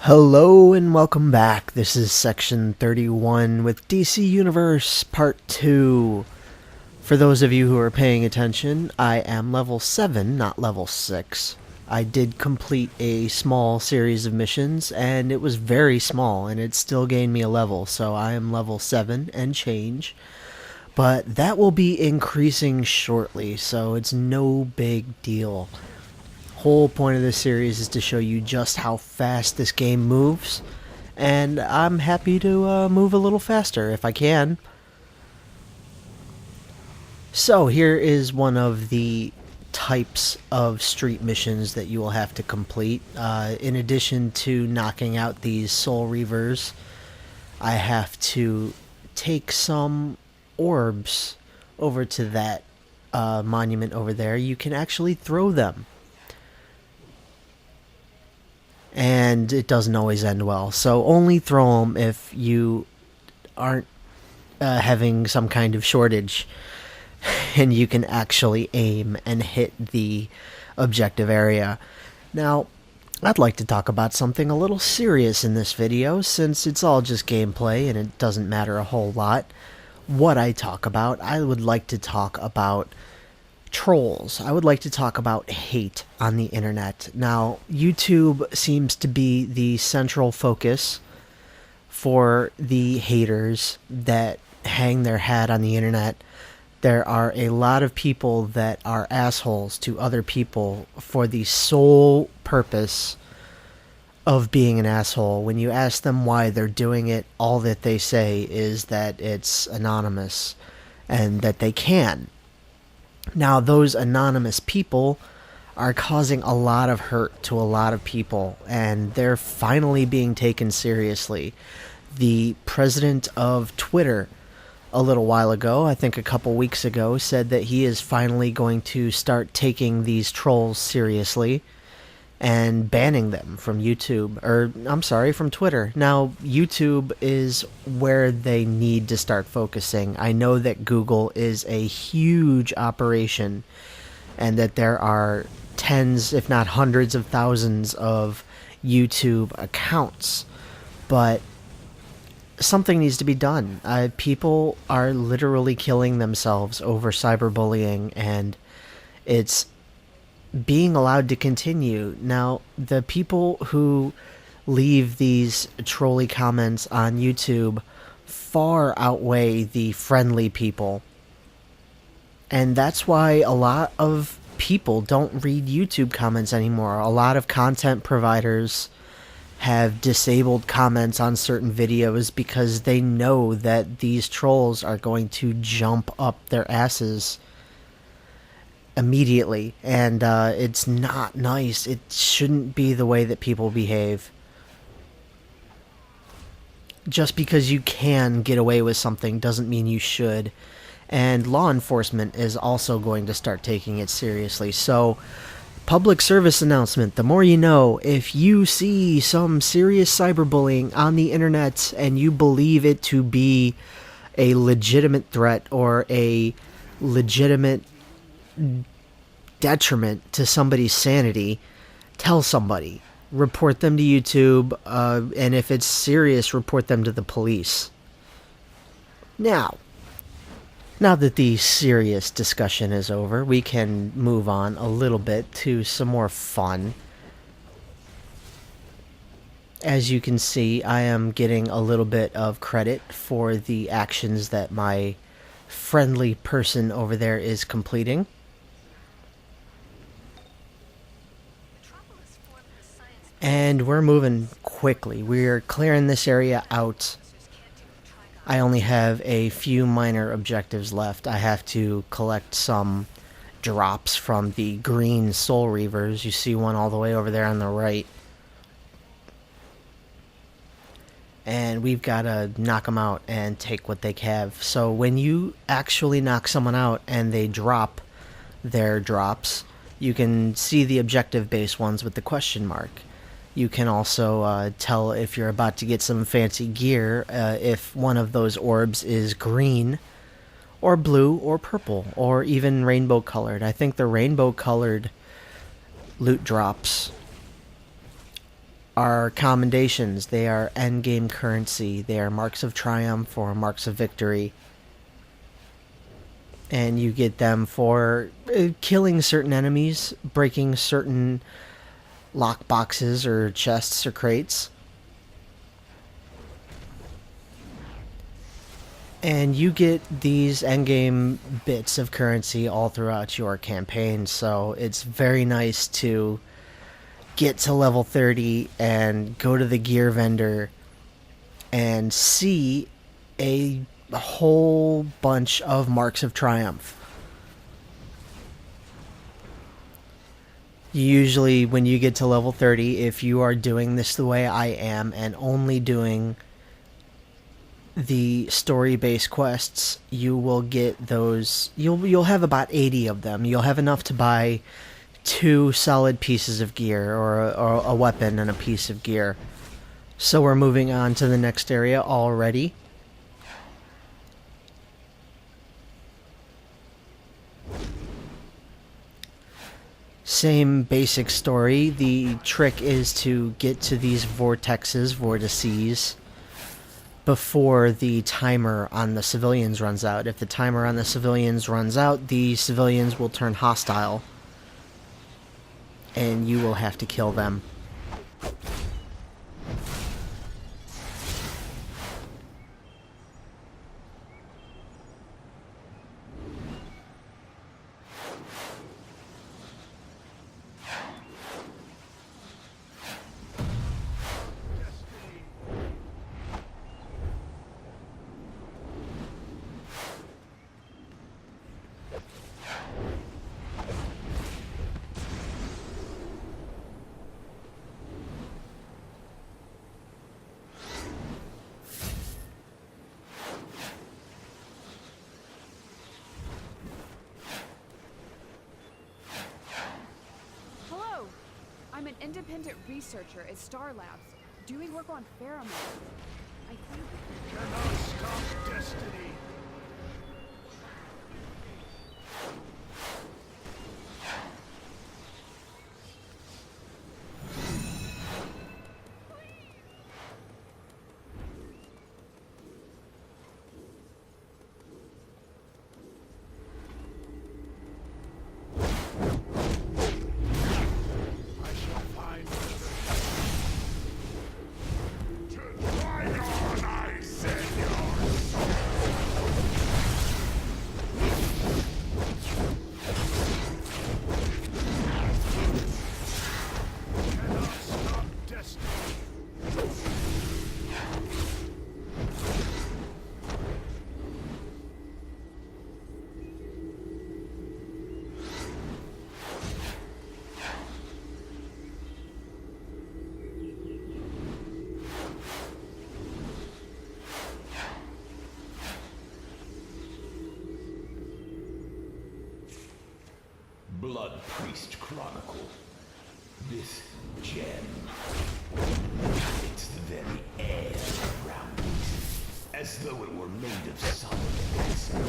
Hello and welcome back. This is section 31 with DC Universe Part 2. For those of you who are paying attention, I am level 7, not level 6. I did complete a small series of missions, and it was very small, and it still gained me a level, so I am level 7 and change. But that will be increasing shortly, so it's no big deal. Whole point of this series is to show you just how fast this game moves, and I'm happy to move a little faster if I can. So here is one of the types of street missions that you will have to complete. In addition to knocking out these Soul Reavers, I have to take some orbs over to that monument over there. You can actually throw them, and it doesn't always end well. So only throw them if you aren't having some kind of shortage and you can actually aim and hit the objective area. Now, I'd like to talk about something a little serious in this video, since it's all just gameplay and it doesn't matter a whole lot what I talk about. I would like to talk about trolls. I would like to talk about hate on the internet. Now, YouTube seems to be the central focus for the haters that hang their hat on the internet. There are a lot of people that are assholes to other people for the sole purpose of being an asshole. When you ask them why they're doing it, all that they say is that it's anonymous and that they can. Now, those anonymous people are causing a lot of hurt to a lot of people, and they're finally being taken seriously. The president of Twitter, a little while ago, I think a couple weeks ago, said that he is finally going to start taking these trolls seriously and banning them from YouTube, or I'm sorry, from Twitter. Now, YouTube is where they need to start focusing. I know that Google is a huge operation and that there are tens, if not hundreds of thousands of YouTube accounts, but something needs to be done. People are literally killing themselves over cyberbullying, and it's being allowed to continue. Now, the people who leave these trolly comments on YouTube far outweigh the friendly people. And that's why a lot of people don't read YouTube comments anymore. A lot of content providers have disabled comments on certain videos because they know that these trolls are going to jump up their asses immediately, and it's not nice. It shouldn't be the way that people behave. Just because you can get away with something doesn't mean you should, and law enforcement is also going to start taking it seriously. So, public service announcement: the more you know. If you see some serious cyberbullying on the internet and you believe it to be a legitimate threat or a legitimate detriment to somebody's sanity, tell somebody. Report them to YouTube, and if it's serious, report them to the police. Now that the serious discussion is over, we can move on a little bit to some more fun. As you can see, I am getting a little bit of credit for the actions that my friendly person over there is completing. And we're moving quickly. We're clearing this area out. I only have a few minor objectives left. I have to collect some drops from the green Soul Reavers. You see one all the way over there on the right. And we've got to knock them out and take what they have. So when you actually knock someone out and they drop their drops, you can see the objective-based ones with the question mark. You can also tell if you're about to get some fancy gear if one of those orbs is green or blue or purple or even rainbow colored. I think the rainbow colored loot drops are commendations. They are endgame currency. They are marks of triumph or marks of victory. And you get them for killing certain enemies, breaking certain lock boxes or chests or crates. And you get these endgame bits of currency all throughout your campaign, so it's very nice to get to level 30 and go to the gear vendor and see a whole bunch of marks of triumph. Usually when you get to level 30, if you are doing this the way I am and only doing the story-based quests, you will get those. You'll have about 80 of them. You'll have enough to buy 2 solid pieces of gear, or a weapon and a piece of gear. So we're moving on to the next area already. Same basic story. The trick is to get to these vortices, before the timer on the civilians runs out. If the timer on the civilians runs out, the civilians will turn hostile, and you will have to kill them. I'm an independent researcher at Star Labs, doing work on pheromones. I think... Cannot stop destiny. Blood Priest Chronicle. This gem. It's the very air around it, as though it were made of solid acid.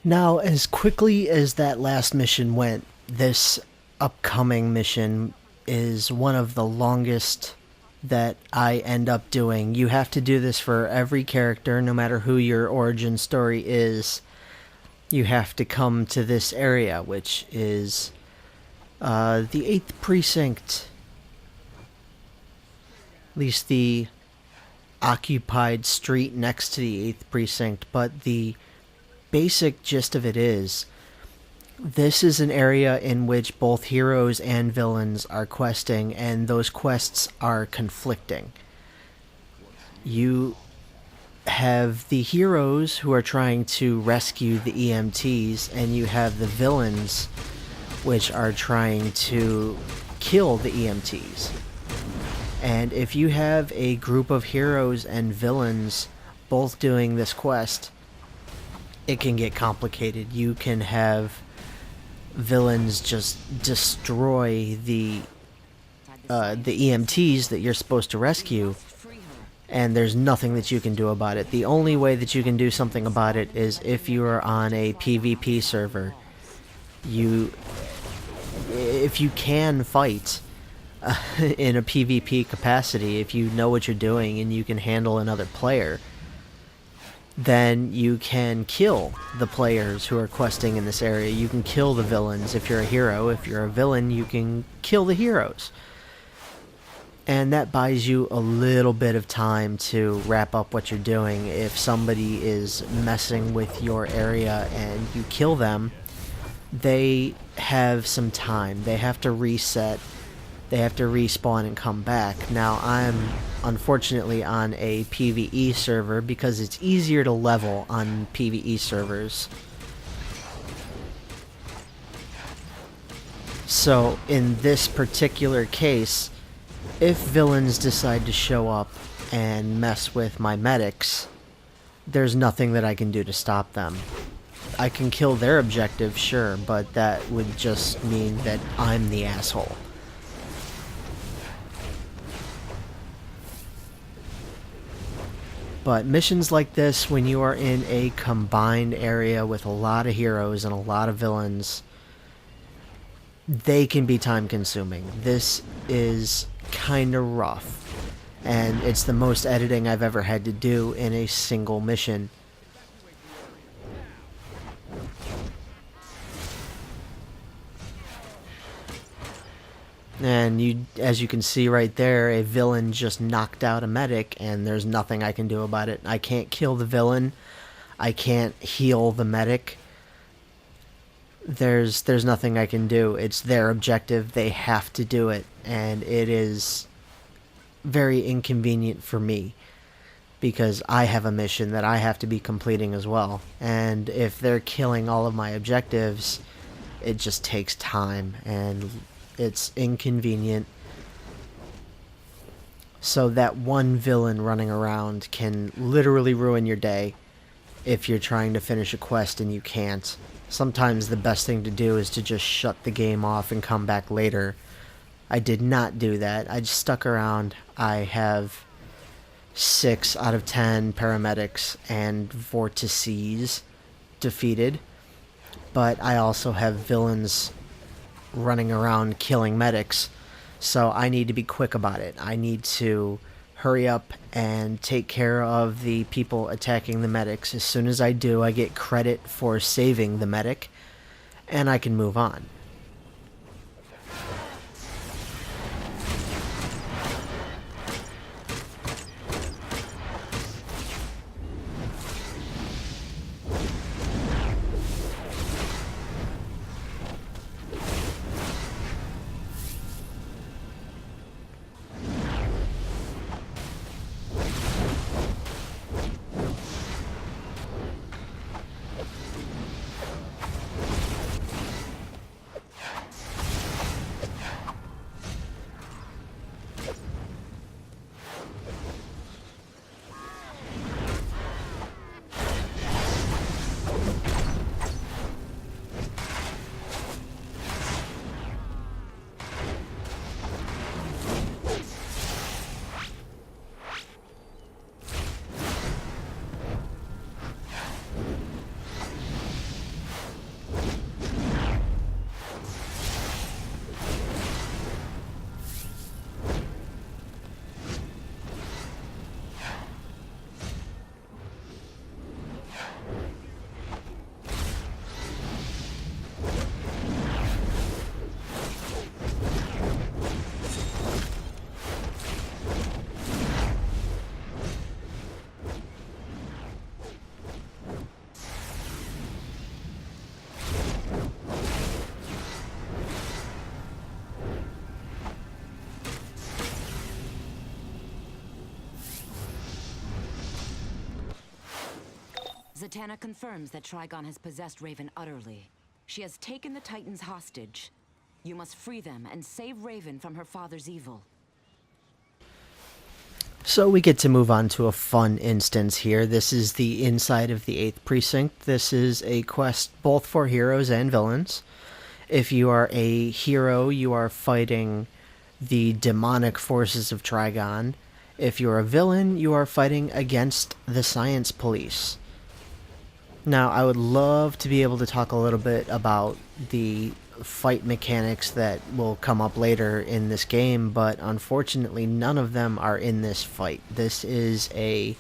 Now, as quickly as that last mission went, this upcoming mission is one of the longest that I end up doing. You have to do this for every character, no matter who your origin story is. You have to come to this area, which is the 8th precinct. At least the occupied street next to the 8th precinct. But the basic gist of it is, this is an area in which both heroes and villains are questing, and those quests are conflicting. You have the heroes who are trying to rescue the EMTs, and you have the villains which are trying to kill the EMTs. And if you have a group of heroes and villains both doing this quest, it can get complicated. You can have villains just destroy the EMTs that you're supposed to rescue, and there's nothing that you can do about it. The only way that you can do something about it is if you are on a PvP server. If you can fight in a PvP capacity, if you know what you're doing and you can handle another player, then you can kill the players who are questing in this area. You can kill the villains if you're a hero. If you're a villain, you can kill the heroes. And that buys you a little bit of time to wrap up what you're doing. If somebody is messing with your area and you kill them, they have some time. They have to reset. They have to respawn and come back. Now, I'm unfortunately on a PvE server because it's easier to level on PvE servers. So, in this particular case, if villains decide to show up and mess with my medics, there's nothing that I can do to stop them. I can kill their objective, sure, but that would just mean that I'm the asshole. But missions like this, when you are in a combined area with a lot of heroes and a lot of villains, they can be time consuming. This is kind of rough, and it's the most editing I've ever had to do in a single mission. And as you can see right there, a villain just knocked out a medic, and there's nothing I can do about it. I can't kill the villain. I can't heal the medic. There's nothing I can do. It's their objective. They have to do it, and it is very inconvenient for me because I have a mission that I have to be completing as well. And if they're killing all of my objectives, it just takes time, and it's inconvenient. So that one villain running around can literally ruin your day if you're trying to finish a quest and you can't. Sometimes the best thing to do is to just shut the game off and come back later. I did not do that. I just stuck around. I have 6 out of 10 paramedics and vortices defeated, but I also have villains running around killing medics, so I need to be quick about it. I need to hurry up and take care of the people attacking the medics. As soon as I do, I get credit for saving the medic, and I can move on. Zatanna confirms that Trigon has possessed Raven utterly. She has taken the Titans hostage. You must free them and save Raven from her father's evil. So we get to move on to a fun instance here. This is the inside of the 8th precinct. This is a quest both for heroes and villains. If you are a hero, you are fighting the demonic forces of Trigon. If you're a villain, you are fighting against the science police. Now, I would love to be able to talk a little bit about the fight mechanics that will come up later in this game, but unfortunately none of them are in this fight. This is I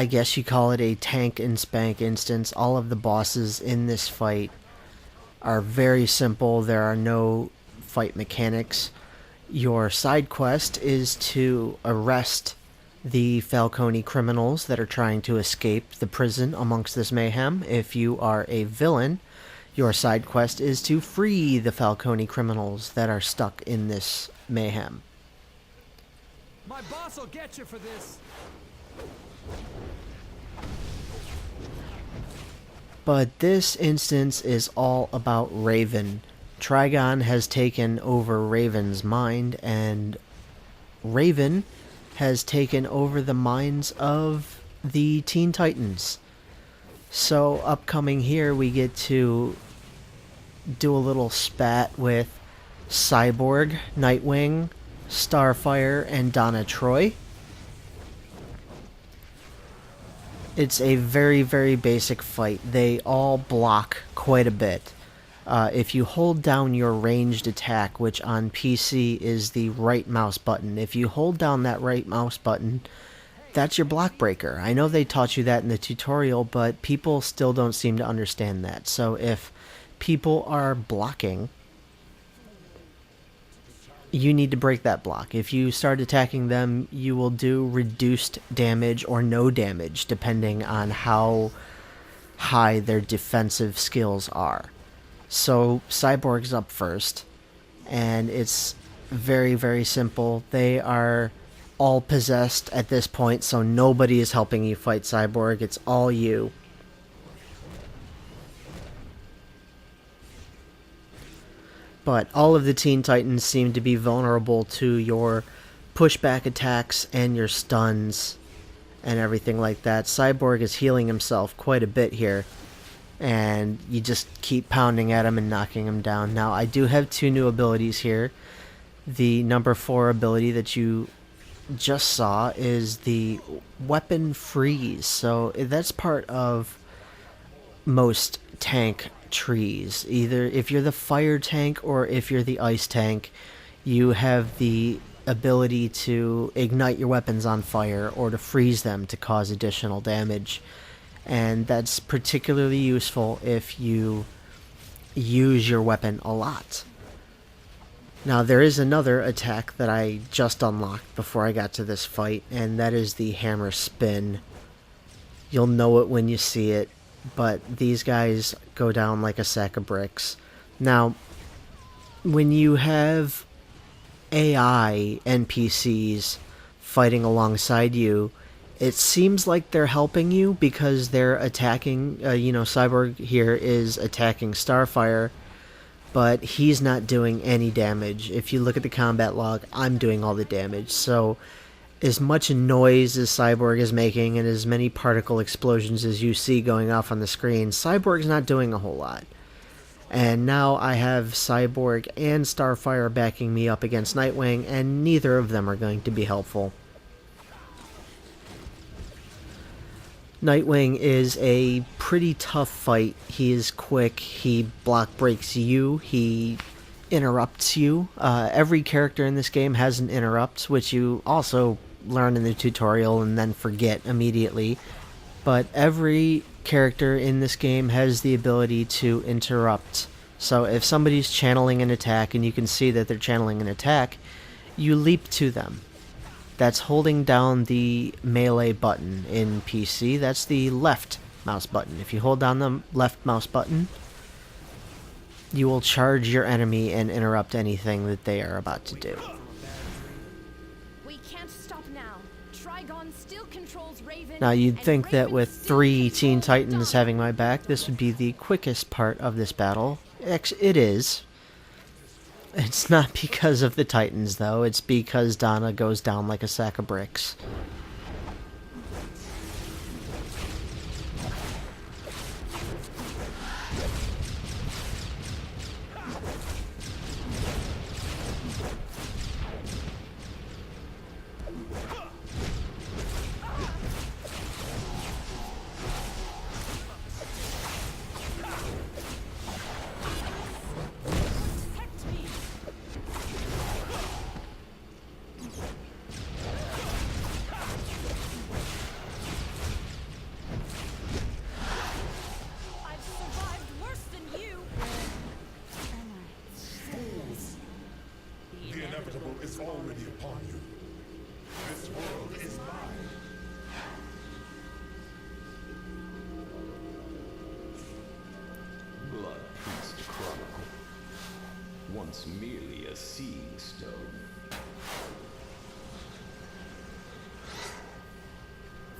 guess you call it a tank and spank instance. All of the bosses in this fight are very simple. There are no fight mechanics. Your side quest is to arrest the Falcone criminals that are trying to escape the prison amongst this mayhem. If you are a villain, your side quest is to free the Falcone criminals that are stuck in this mayhem. My boss will get you for this. But this instance is all about Raven. Trigon has taken over Raven's mind, and Raven has taken over the minds of the Teen Titans. So upcoming here, we get to do a little spat with Cyborg, Nightwing, Starfire, and Donna Troy. It's a very, very basic fight. They all block quite a bit. If you hold down your ranged attack, which on PC is the right mouse button, if you hold down that right mouse button, that's your block breaker. I know they taught you that in the tutorial, but people still don't seem to understand that. So if people are blocking, you need to break that block. If you start attacking them, you will do reduced damage or no damage, depending on how high their defensive skills are. So Cyborg's up first, and it's very, very simple. They are all possessed at this point, so nobody is helping you fight Cyborg. It's all you. But all of the Teen Titans seem to be vulnerable to your pushback attacks and your stuns and everything like that. Cyborg is healing himself quite a bit here, and you just keep pounding at him and knocking him down. Now, I do have 2 new abilities here. The number 4 ability that you just saw is the weapon freeze. So that's part of most tank trees. Either if you're the fire tank or if you're the ice tank, you have the ability to ignite your weapons on fire or to freeze them to cause additional damage. And that's particularly useful if you use your weapon a lot. Now, there is another attack that I just unlocked before I got to this fight, and that is the hammer spin. You'll know it when you see it, but these guys go down like a sack of bricks. Now, when you have AI NPCs fighting alongside you, it seems like they're helping you because they're attacking, Cyborg here is attacking Starfire, but he's not doing any damage. If you look at the combat log, I'm doing all the damage. So as much noise as Cyborg is making and as many particle explosions as you see going off on the screen, Cyborg's not doing a whole lot. And now I have Cyborg and Starfire backing me up against Nightwing, and neither of them are going to be helpful. Nightwing is a pretty tough fight. He is quick, he block breaks you, he interrupts you. Every character in this game has an interrupt, which you also learn in the tutorial and then forget immediately. But every character in this game has the ability to interrupt. So if somebody's channeling an attack and you can see that they're channeling an attack, you leap to them. That's holding down the melee button in PC. That's the left mouse button. If you hold down the left mouse button, you will charge your enemy and interrupt anything that they are about to do. We can't stop now. Trigon still controls Raven Now, you'd think that with 3 Teen Titans having my back, this would be the quickest part of this battle. It is. It's not because of the Titans, though. It's because Donna goes down like a sack of bricks. I've survived worse than you. The inevitable is already upon you. This world is mine. Blood Priest Chronicle. Once merely a seeing stone.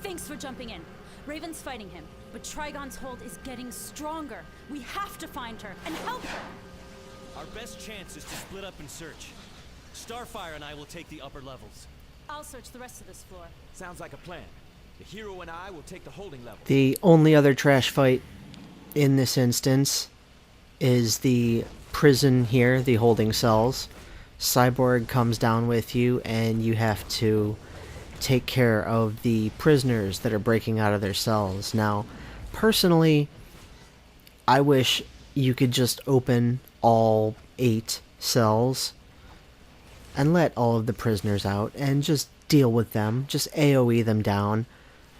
Thanks for jumping in. Raven's fighting him, but Trigon's hold is getting stronger. We have to find her and help her. Our best chance is to split up and search. Starfire and I will take the upper levels. I'll search the rest of this floor. Sounds like a plan. The hero and I will take the holding level. The only other trash fight in this instance is the prison here, the holding cells. Cyborg comes down with you, and you have to take care of the prisoners that are breaking out of their cells. Now, personally, I wish you could just open all 8 cells and let all of the prisoners out and just deal with them, just AoE them down.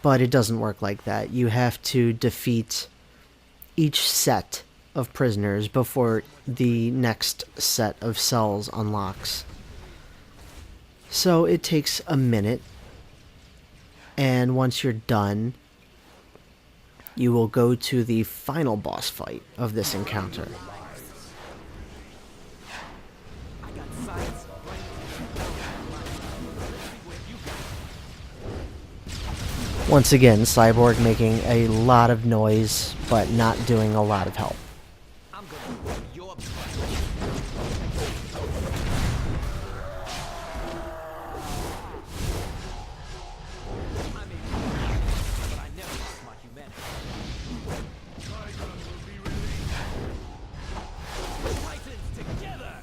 But it doesn't work like that. You have to defeat each set of prisoners before the next set of cells unlocks. So it takes a minute, and once you're done, you will go to the final boss fight of this encounter. I got science Once again, Cyborg making a lot of noise, but not doing a lot of help. I'm gonna whoop your butt. I may be weak, but I never lost my humanity. Trigon will be released. Titans together!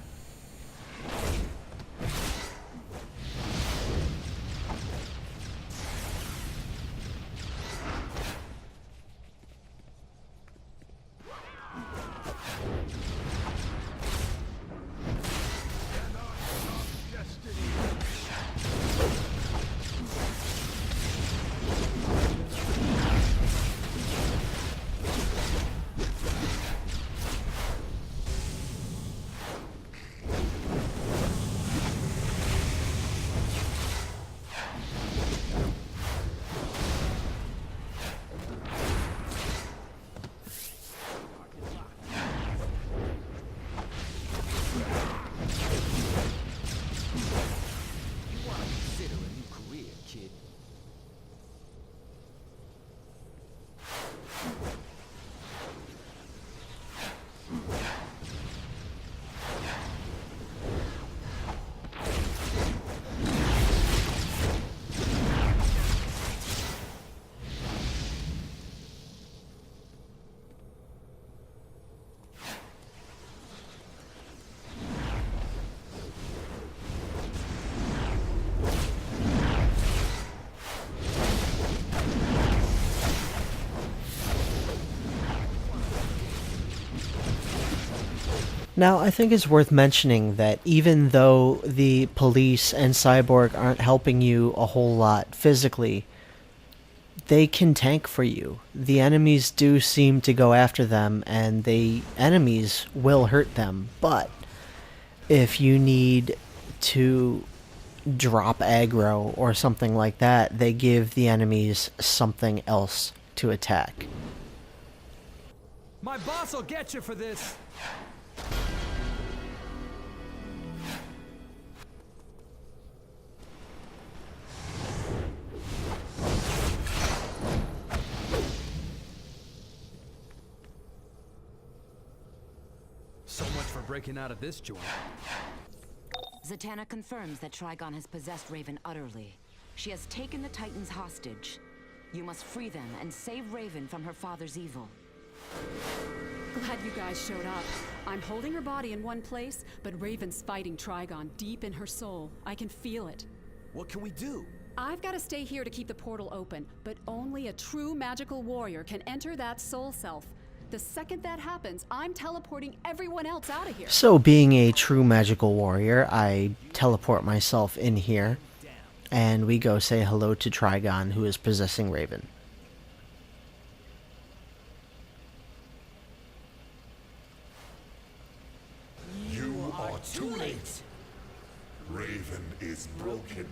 Consider a new career, kid. Now, I think it's worth mentioning that even though the police and Cyborg aren't helping you a whole lot physically, they can tank for you. The enemies do seem to go after them, and the enemies will hurt them, but if you need to drop aggro or something like that, they give the enemies something else to attack. My boss will get you for this. breaking out of this joint. Zatanna confirms that Trigon has possessed Raven utterly. She has taken the Titans hostage. You must free them and save Raven from her father's evil. Glad you guys showed up. I'm holding her body in one place, but Raven's fighting Trigon deep in her soul. I can feel it. What can we do? I've got to stay here to keep the portal open, but only a true magical warrior can enter that soul self. The second that happens, I'm teleporting everyone else out of here. So, being a true magical warrior, I teleport myself in here, and we go say hello to Trigon, who is possessing Raven. You are too late. Raven is broken.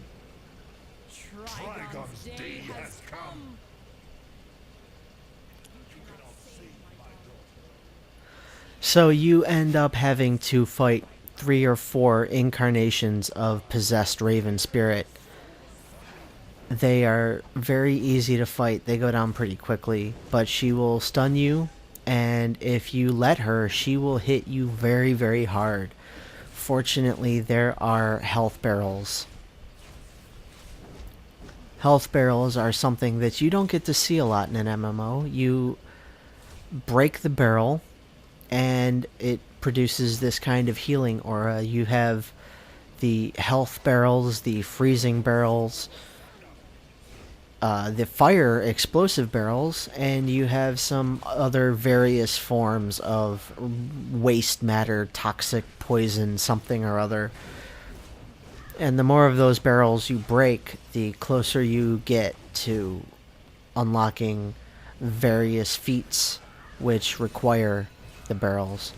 Trigon's day has come. So you end up having to fight 3 or 4 incarnations of possessed Raven spirit. They are very easy to fight. They go down pretty quickly, but she will stun you, and if you let her, she will hit you very, very hard. Fortunately, there are health barrels. Health barrels are something that you don't get to see a lot in an MMO. You break the barrel, and it produces this kind of healing aura. You have the health barrels, the freezing barrels, the fire explosive barrels, and you have some other various forms of waste matter, toxic poison, something or other. And the more of those barrels you break, the closer you get to unlocking various feats which require the barrels.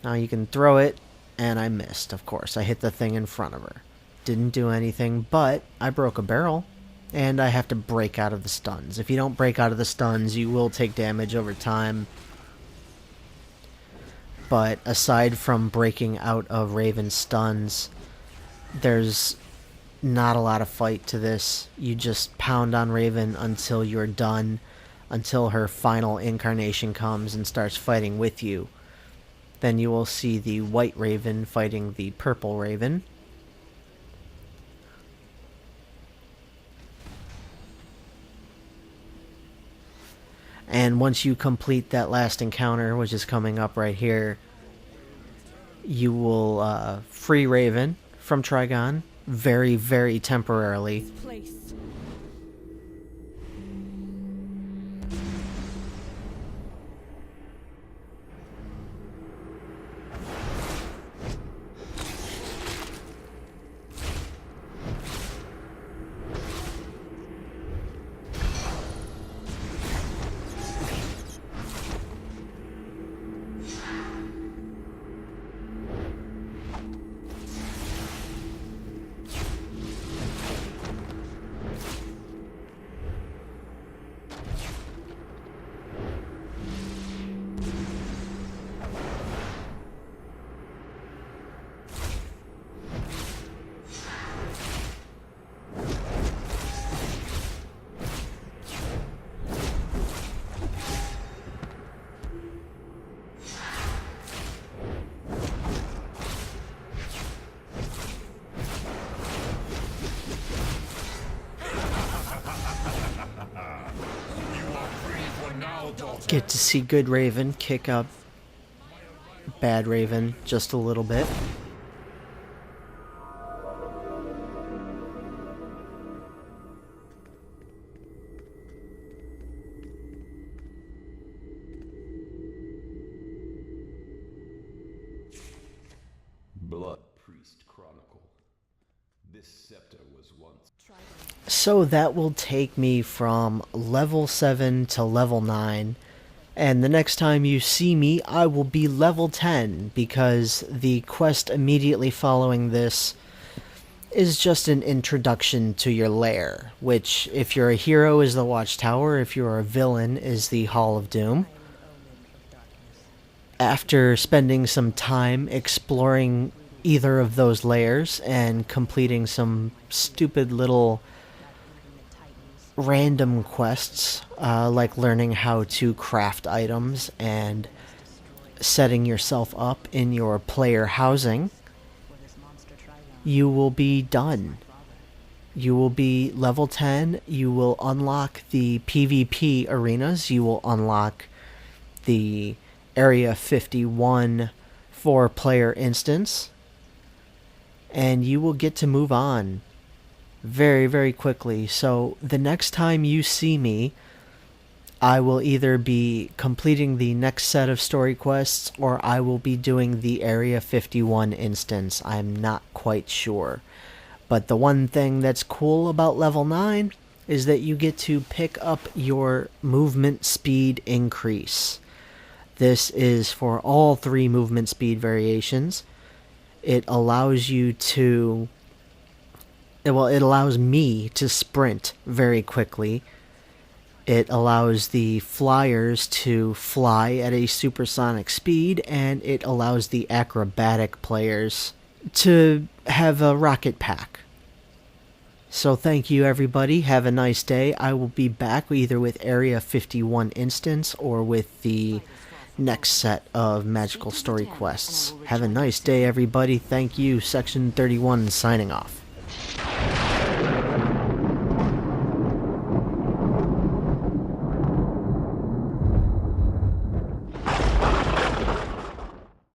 Now you can throw it, and I missed, of course. I hit the thing in front of her. Didn't do anything, but I broke a barrel, and I have to break out of the stuns. If you don't break out of the stuns, you will take damage over time. But aside from breaking out of Raven's stuns, there's not a lot of fight to this. You just pound on Raven until you're done, until her final incarnation comes and starts fighting with you. Then you will see the white Raven fighting the purple Raven. And once you complete that last encounter, which is coming up right here, you will free Raven from Trigon, very, very temporarily. Place. Get to see good Raven kick up bad Raven just a little bit. Blood Priest Chronicle. This scepter was once. So that will take me from level 7 to level 9. And the next time you see me, I will be level 10, because the quest immediately following this is just an introduction to your lair, which, if you're a hero, is the Watchtower, if you're a villain, is the Hall of Doom. After spending some time exploring either of those lairs and completing some stupid little random quests, like learning how to craft items and setting yourself up in your player housing, you will be done. You will be level 10. You will unlock the PvP arenas. You will unlock the Area 51 4-player instance. And you will get to move on very, very quickly. So the next time you see me, I will either be completing the next set of story quests or I will be doing the Area 51 instance. I'm not quite sure. But the one thing that's cool about level 9 is that you get to pick up your movement speed increase. This is for all 3 movement speed variations. It allows you to... Well, it allows me to sprint very quickly. It allows the flyers to fly at a supersonic speed, and it allows the acrobatic players to have a rocket pack. So thank you, everybody. Have a nice day. I will be back either with Area 51 instance or with the next set of magical story quests. Have a nice day, everybody. Thank you. Section 31 signing off.